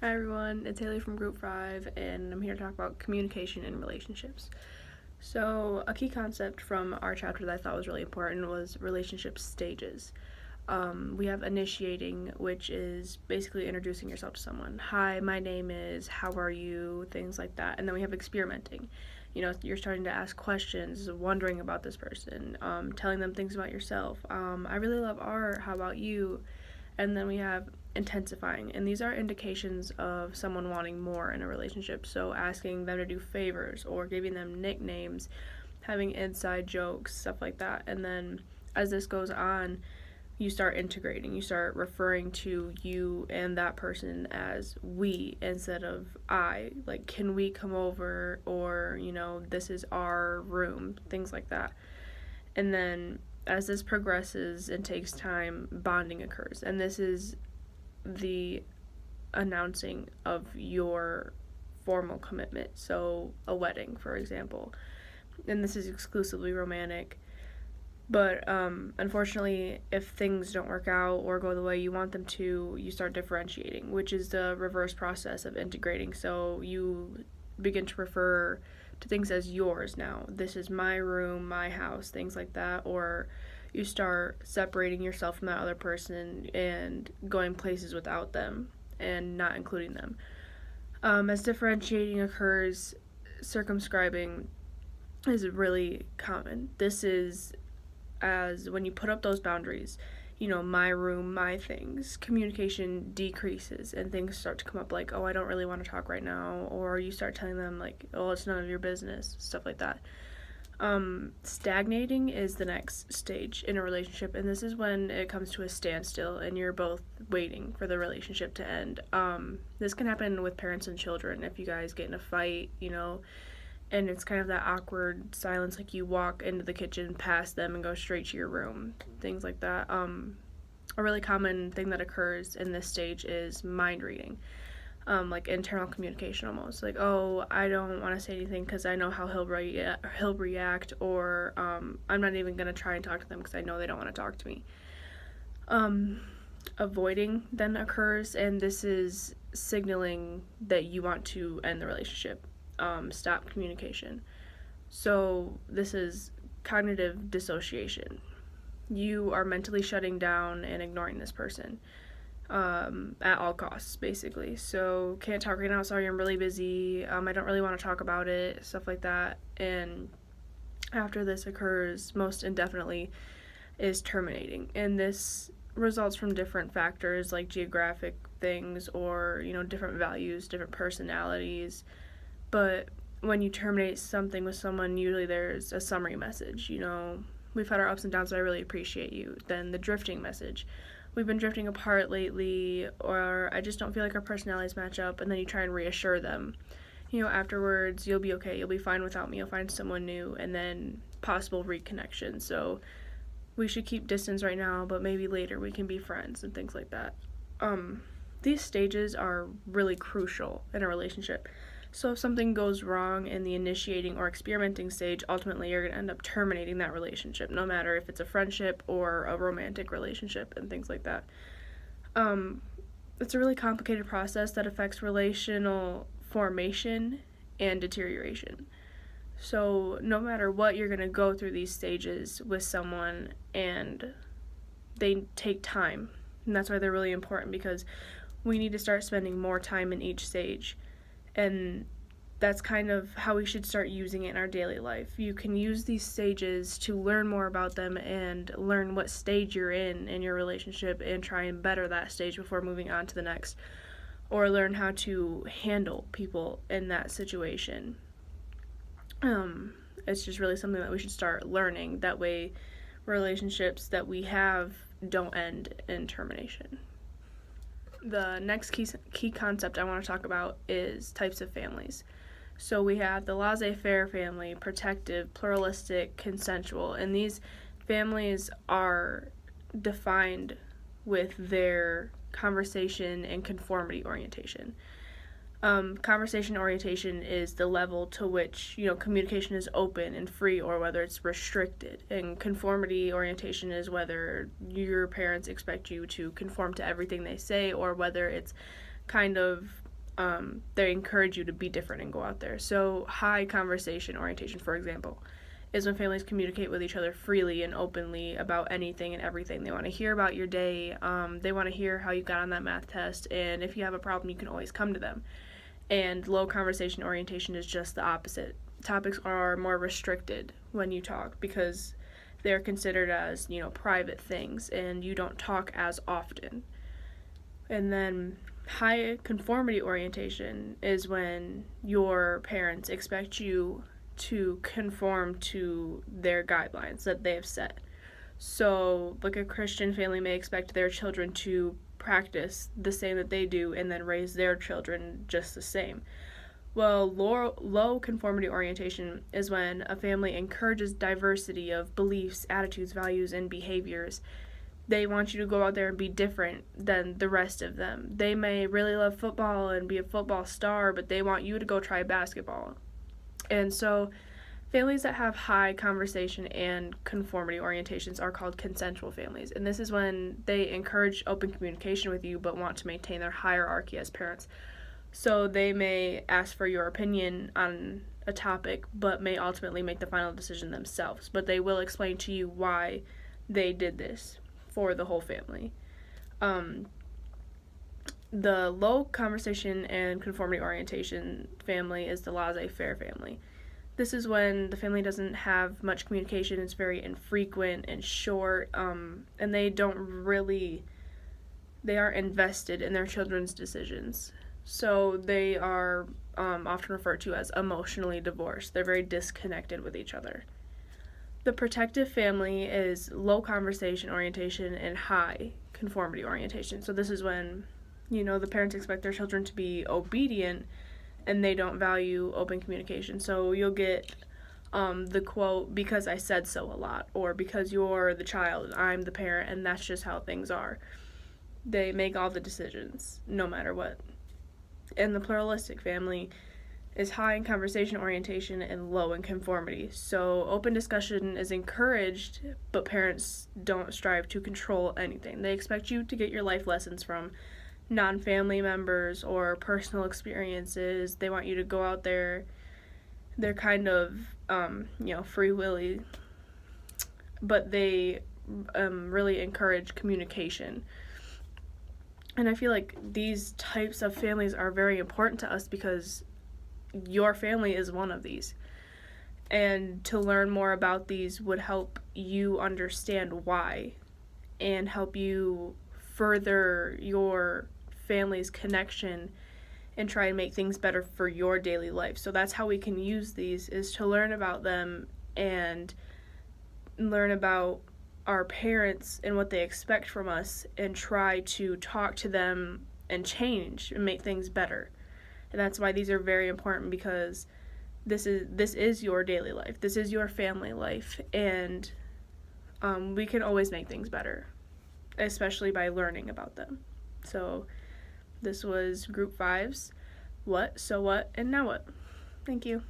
Hi everyone, it's Haley from Group 5, and I'm here to talk about communication in relationships. So, a key concept from our chapter that I thought was really important was relationship stages. We have initiating, which is basically introducing yourself to someone. Hi, my name is, how are you, things like that. And then we have experimenting. You're starting to ask questions, wondering about this person, telling them things about yourself. I really love art, how about you? And then we have intensifying, and these are indications of someone wanting more in a relationship. So asking them to do favors or giving them nicknames, having inside jokes, stuff like that. And then as this goes on, you start integrating. You start referring to you and that person as we instead of I. Like, can we come over? Or, this is our room, things like that. And then as this progresses and takes time, bonding occurs. And this is the announcing of your formal commitment. So, a wedding, for example. And this is exclusively romantic. But unfortunately, if things don't work out or go the way you want them to, you start differentiating, which is the reverse process of integrating. So you begin to refer to things as yours now. This is my room, my house, things like that. Or you start separating yourself from that other person and going places without them and not including them. As differentiating occurs, circumscribing is really common. This is as when you put up those boundaries, my room, my things, communication decreases and things start to come up like, oh, I don't really want to talk right now, or you start telling them like, oh, it's none of your business, stuff like that. Stagnating is the next stage in a relationship, and this is when it comes to a standstill and you're both waiting for the relationship to end. This can happen with parents and children if you guys get in a fight, and it's kind of that awkward silence, like you walk into the kitchen past them and go straight to your room, things like that. A really common thing that occurs in this stage is mind reading, like internal communication almost. Like, oh, I don't want to say anything because I know how he'll react, or I'm not even going to try and talk to them because I know they don't want to talk to me. Avoiding then occurs, and this is signaling that you want to end the relationship. Stop communication. So this is cognitive dissociation. You are mentally shutting down and ignoring this person at all costs, basically. So, can't talk right now, sorry, I'm really busy, I don't really want to talk about it, stuff like that. And after this occurs, most indefinitely, is terminating. And this results from different factors like geographic things or, different values, different personalities. But when you terminate something with someone, usually there's a summary message, we've had our ups and downs, but I really appreciate you. Then the drifting message, we've been drifting apart lately, or I just don't feel like our personalities match up, and then you try and reassure them. Afterwards, you'll be okay, you'll be fine without me, you'll find someone new, and then possible reconnection. So we should keep distance right now, but maybe later we can be friends and things like that. These stages are really crucial in a relationship. So if something goes wrong in the initiating or experimenting stage, ultimately you're going to end up terminating that relationship, no matter if it's a friendship or a romantic relationship and things like that. It's a really complicated process that affects relational formation and deterioration. So no matter what, you're going to go through these stages with someone, and they take time. And that's why they're really important, because we need to start spending more time in each stage. And that's kind of how we should start using it in our daily life. You can use these stages to learn more about them and learn what stage you're in your relationship and try and better that stage before moving on to the next. Or learn how to handle people in that situation. It's just really something that we should start learning. That way, relationships that we have don't end in termination. The next key concept I want to talk about is types of families. So we have the laissez-faire family, protective, pluralistic, consensual, and these families are defined with their conversation and conformity orientation. Conversation orientation is the level to which, communication is open and free, or whether it's restricted. And conformity orientation is whether your parents expect you to conform to everything they say, or whether it's kind of they encourage you to be different and go out there. So high conversation orientation, for example, is when families communicate with each other freely and openly about anything and everything. They want to hear about your day. They want to hear how you got on that math test, and if you have a problem, you can always come to them. And low conversation orientation is just the opposite. Topics are more restricted when you talk because they're considered as, private things, and you don't talk as often. And then high conformity orientation is when your parents expect you to conform to their guidelines that they have set. So, like a Christian family may expect their children to practice the same that they do and then raise their children just the same. Well, low conformity orientation is when a family encourages diversity of beliefs, attitudes, values, and behaviors. They want you to go out there and be different than the rest of them. They may really love football and be a football star, but they want you to go try basketball. And so families that have high conversation and conformity orientations are called consensual families. And this is when they encourage open communication with you but want to maintain their hierarchy as parents. So they may ask for your opinion on a topic but may ultimately make the final decision themselves. But they will explain to you why they did this for the whole family. The low conversation and conformity orientation family is the laissez-faire family. This is when the family doesn't have much communication, it's very infrequent and short, and they aren't invested in their children's decisions. So they are often referred to as emotionally divorced. They're very disconnected with each other. The protective family is low conversation orientation and high conformity orientation. So this is when, the parents expect their children to be obedient and they don't value open communication. So you'll get the quote, "because I said so" a lot, or "because you're the child, I'm the parent, and that's just how things are." They make all the decisions, no matter what. And the pluralistic family is high in conversation orientation and low in conformity. So open discussion is encouraged, but parents don't strive to control anything. They expect you to get your life lessons from non-family members or personal experiences. They want you to go out there. They're kind of, free willy, but they really encourage communication. And I feel like these types of families are very important to us because your family is one of these. And to learn more about these would help you understand why and help you further your family's connection and try and make things better for your daily life. So that's how we can use these, is to learn about them and learn about our parents and what they expect from us and try to talk to them and change and make things better. And that's why these are very important, because this is your daily life. This is your family life, and we can always make things better, especially by learning about them. So this was Group 5's What, So What, and Now What. Thank you.